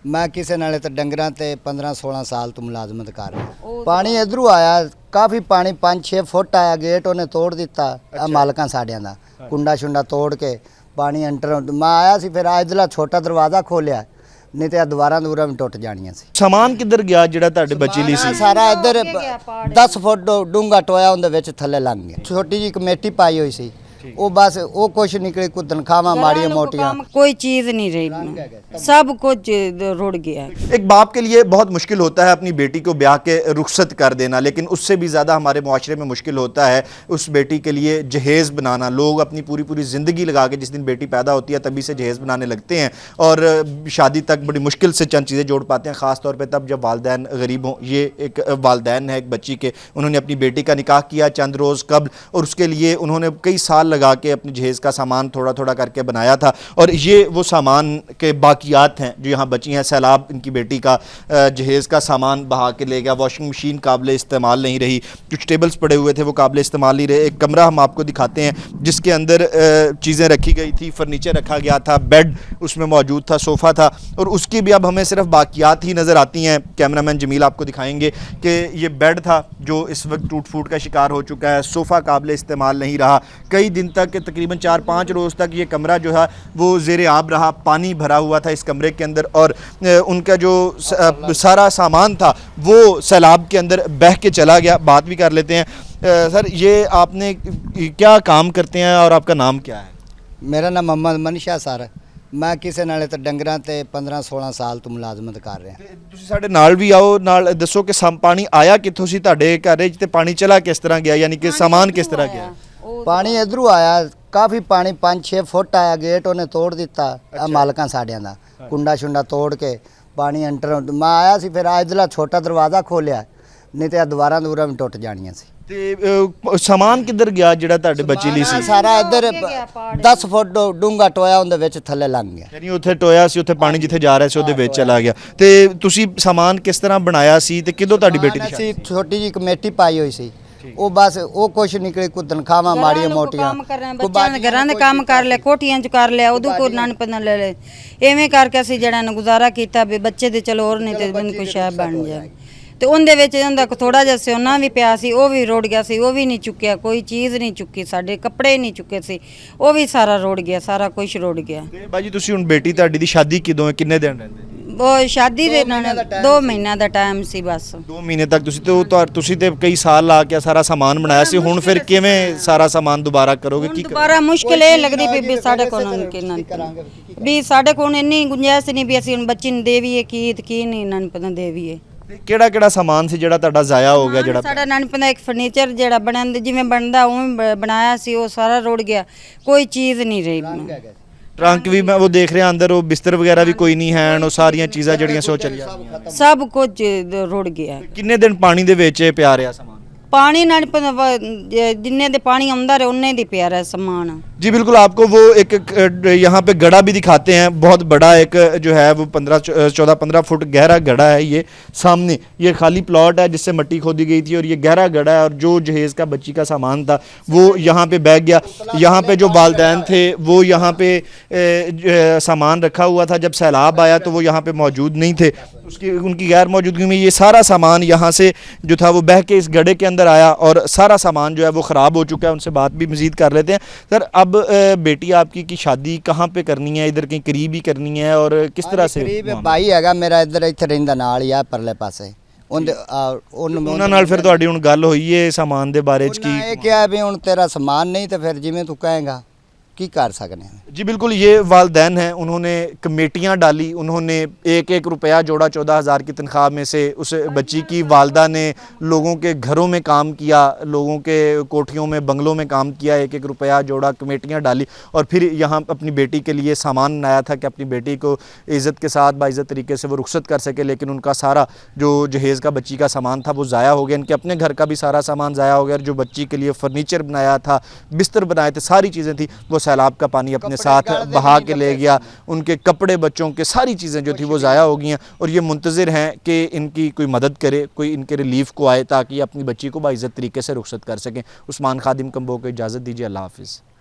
मैं किसी नाले तो डंगर ते 15-16 साल तो मुलाजमत कर रहा। पानी इधरों आया, काफ़ी पानी 5-6 फुट आया, गेट उन्हें तोड़ दिता। मालक साढ़िया का कुंडा शुंडा तोड़ के पानी अंटर मैं आया सी, फिर इधरला छोटा दरवाज़ा खोलिया, नहीं तो दीवारां दूरा भी टुट जानियां सी। सामान किधर गया जिहड़ा तुहाडे बची ली सी? सारा इधर 10 फुट डूंगा टोया उहदे विच थल्ले लंघ गया। छोटी जी कमेटी पाई हुई सी, वो बस वो कुछ निकली, कोई तनख्वाह माड़िया मोटियां, कोई चीज़ नहीं रही, सब कुछ रुड़ गया। एक बाप के लिए बहुत मुश्किल होता है अपनी बेटी को ब्याह के रुखसत कर देना, लेकिन उससे भी ज़्यादा हमारे मुआशरे में मुश्किल होता है उस बेटी के लिए जहेज़ बनाना। लोग अपनी पूरी पूरी ज़िंदगी लगा के जिस दिन बेटी पैदा होती है तभी से जहेज़ बनाने लगते हैं और शादी तक बड़ी मुश्किल से चंद चीज़ें जोड़ पाते हैं, ख़ास तौर पर तब जब वालदैन गरीब हों। ये एक वालदैन है एक बच्ची के, उन्होंने अपनी बेटी का निकाह किया चंद रोज़ कबल और उसके लिए उन्होंने कई साल लगा के अपने जहेज़ का सामान थोड़ा थोड़ा करके बनाया था और ये वो सामान के बाकियात हैं जो यहाँ बची हैं। सैलाब इनकी बेटी का जहेज़ का सामान बहा के ले गया। वॉशिंग मशीन काबिल इस्तेमाल नहीं रही, कुछ टेबल्स पड़े हुए थे वो काबिल इस्तेमाल नहीं रहे। एक कमरा हम आपको दिखाते हैं जिसके अंदर चीज़ें रखी गई थी, फर्नीचर रखा गया था, बेड उसमें मौजूद था, सोफ़ा था और उसकी भी अब हमें सिर्फ बाकियात ही नज़र आती हैं। कैमरामैन जमील आपको दिखाएंगे कि ये बेड था जो इस वक्त टूट फूट का शिकार हो चुका है। सोफ़ा काबिल इस्तेमाल नहीं रहा, कई दिन तक तकरीबन 4-5 रोज़ तक ये कमरा जो है वो ज़ेरे आब रहा, पानी भरा हुआ था इस कमरे के अंदर और उनका जो सारा सामान था वो सैलाब के अंदर बह के चला गया। बात भी कर लेते हैं। सर, ये आपने क्या काम करते हैं और आपका नाम क्या है? मेरा नाम मोहम्मद मनीषा सर, मैं किसी नाले तो डंगर ते 15-16 साल तो मुलाजमत कर रहा। ਤੁਸੀਂ ਸਾਡੇ ਨਾਲ ਵੀ ਆਓ, ਨਾਲ ਦੱਸੋ कि पानी आया कित्थों सी तुहाडे घर ते पानी चला किस तरह गया, यानी कि सामान किस तरह गया? पानी इधरों आया, काफ़ी पानी 5-6 फुट आया, गेट उन्हें तोड़ दिता। मालक साढ़िया का कुंडा शुंडा तोड़ के पानी अंटर मैं आया सी, फिर इधरला छोटा दरवाज़ा खोलिया, नहीं तो दीवारां दूरा भी टुट जानियां सी। ते सामान किधर गया जिहड़ा तुहाडे बची ली सी? सारा इधर 10 फुट डूंगा टोया उहदे विच थल्ले लंघ गया। यानी उत्थे टोया सी, उत्थे पानी जिथे जा रहा सी ਉਹਦੇ ਵਿੱਚ चला गया। ते तुसी सामान किस तरह बनाया सी ते किदों तुहाडी बेटी दी शादी? छोटी जी कमेटी पाई हुई सी, वो बस वो कुछ निकली, कोई तनख्वाह माड़िया मोटियां, घरां दे काम कर ले, कोठियां च कर लिया, उदू को नान पना ले ले, एवें करके असीं जड़ा ने गुजारा कीता भी बच्चे दे चलो और नहीं ते दिन कोई शय बन जाए। ਤੇ ਉਹਦੇ ਵਿੱਚ ਇਹਦਾ ਥੋੜਾ ਜਿਹਾ ਸੋਨਾ ਵੀ ਪਿਆ ਸੀ, ਉਹ ਵੀ ਰੁੜ ਗਿਆ ਸੀ, ਉਹ ਵੀ ਨਹੀਂ ਚੁੱਕਿਆ, ਕੋਈ ਚੀਜ਼ ਨਹੀਂ ਚੁੱਕੀ, ਸਾਡੇ ਕੱਪੜੇ ਨਹੀਂ ਚੁੱਕੇ ਸੀ, ਉਹ ਵੀ ਸਾਰਾ ਰੁੜ ਗਿਆ, ਸਾਰਾ ਕੁਝ ਰੁੜ ਗਿਆ। ਤੇ ਬਾਜੀ ਤੁਸੀਂ ਹੁਣ ਬੇਟੀ ਤੁਹਾਡੀ ਦੀ ਸ਼ਾਦੀ ਕਿਦੋਂ ਹੈ, ਕਿੰਨੇ ਦਿਨ ਰਹਿੰਦੇ? ਉਹ ਸ਼ਾਦੀ ਦੇ 2 ਮਹੀਨਾ ਦਾ ਟਾਈਮ ਸੀ ਬਸ। 2 ਮਹੀਨੇ ਤੱਕ ਤੁਸੀਂ ਤੇ ਕਈ ਸਾਲ ਲਾ ਕੇ ਸਾਰਾ ਸਾਮਾਨ ਬਣਾਇਆ ਸੀ, ਹੁਣ ਫਿਰ ਕਿਵੇਂ ਸਾਰਾ ਸਾਮਾਨ ਦੁਬਾਰਾ ਕਰੋਗੇ? ਕੀ ਦੁਬਾਰਾ ਮੁਸ਼ਕਿਲ ਇਹ ਲੱਗਦੀ ਵੀ ਸਾਡੇ ਕੋਲ ਕਿੰਨਾ ਵੀ ਸਾਡੇ ਕੋਲ ਇੰਨੀ ਗੁੰਜਾਇਸ਼ ਨਹੀਂ ਵੀ ਅਸੀਂ ਹੁਣ ਬੱਚੀ ਨੂੰ ਦੇਵੀਏ ਕੀ ਤੇ ਕੀ ਨਹੀਂ ਇਹਨਾਂ ਨੂੰ ਪਤਾ ਦੇਵੀਏ। ਕਿਹੜਾ ਕਿਹੜਾ ਸਾਮਾਨ ਸੀ ਜਿਹੜਾ ਤੁਹਾਡਾ ਜ਼ਾਇਆ ਹੋ ਗਿਆ? ਜਿਹੜਾ ਸਾਡਾ ਨਾਨਪਨ ਦਾ ਇੱਕ ਫਰਨੀਚਰ ਜਿਹੜਾ ਬਣਦਾ ਜਿਵੇਂ ਬਣਦਾ ਉਵੇਂ ਬਣਾਇਆ ਸੀ, ਉਹ ਸਾਰਾ ਰੁੜ ਗਿਆ, ਕੋਈ ਚੀਜ਼ ਨਹੀਂ ਰਹੀ। ਟਰੰਕ ਵੀ ਮੈਂ ਉਹ ਦੇਖ ਰਿਹਾ ਅੰਦਰ, ਉਹ ਬਿਸਤਰ ਵਗੈਰਾ ਵੀ ਕੋਈ ਨਹੀਂ ਹੈ, ਉਹ ਸਾਰੀਆਂ ਚੀਜ਼ਾਂ ਜਿਹੜੀਆਂ ਸੋ ਚਲੀਆਂ, ਸਭ ਕੁਝ ਰੁੜ ਗਿਆ। ਕਿੰਨੇ ਦਿਨ ਪਾਣੀ ਦੇ ਵਿੱਚ ਇਹ ਪਿਆ ਰਿਹਾ ਸਾਮਾਨ? पानी ना जिन्ने दे पानी आंदा रहे उन्ने दी प्यारा सामान। जी बिल्कुल, आपको वो एक यहाँ पे गड़ा भी दिखाते हैं, बहुत बड़ा एक जो है वो 14-15 फुट गहरा गड़ा है। ये सामने ये खाली प्लॉट है जिससे मिट्टी खोदी गई थी और ये गहरा गड़ा है और जो जहेज़ का बच्ची का सामान था वो यहाँ पे बह गया। यहाँ पे जो वालदैन थे वो यहाँ पे सामान रखा हुआ था, जब सैलाब आया तो वो यहाँ पे मौजूद नहीं थे, उनकी गैर मौजूदगी में ये सारा सामान यहाँ से जो था वो बह के इस गड्ढे के अंदर आया और सारा सामान जो है वो ख़राब हो चुका है। उनसे बात भी मज़ीद कर लेते हैं। सर, अब बेटी आपकी की शादी कहाँ पे करनी है? इधर कहीं करीब ही करनी है और किस तरह से? करीब भाई हैगा मेरा इधर इत्थे रहिंदा नाल ही आ परले पासे। ਉਹਨਾਂ ਨਾਲ ਫਿਰ ਤੁਹਾਡੀ ਹੁਣ ਗੱਲ ਹੋਈ ਹੈ सामान ਦੇ बारे च? ਇਹ ਕਿਹਾ ਵੀ ਹੁਣ ਤੇਰਾ सामान नहीं तो फिर जिवें तू कहेगा की कर सकते हैं। जी बिल्कुल, ये वालदैन हैं, उन्होंने कमेटियाँ डाली, उन्होंने 1-1 रुपया जोड़ा। 14,000 की तनख्वाह में से उस बच्ची की वालदा ने लोगों के घरों में काम किया, लोगों के कोठियों में बंगलों में काम किया, 1-1 रुपया जोड़ा, कमेटियाँ डाली और फिर यहाँ अपनी बेटी के लिए सामान बनाया था कि अपनी बेटी को इज़्ज़त के साथ बाइज़्ज़त तरीके से वो रुखसत कर सके। लेकिन उनका सारा जो जहेज़ का बच्ची का सामान था वो ज़ाया हो गया, इनके अपने घर का भी सारा सामान ज़ाया हो गया। जो बच्ची के लिए फ़र्नीचर बनाया था, बिस्तर बनाए थे, सारी चीज़ें थी वो सैलाब का पानी अपने साथ बहा के ले गया। उनके कपड़े, बच्चों के सारी चीज़ें जो थी वो ज़ाया हो गई हैं और ये मुंतज़िर हैं कि इनकी कोई मदद करे, कोई इनके रिलीफ़ को आए ताकि अपनी बच्ची को बाइज़्ज़त तरीके से रुखसत कर सकें। उस्मान खादिम कंबो को इजाज़त दीजिए। अल्लाह हाफ़िज़।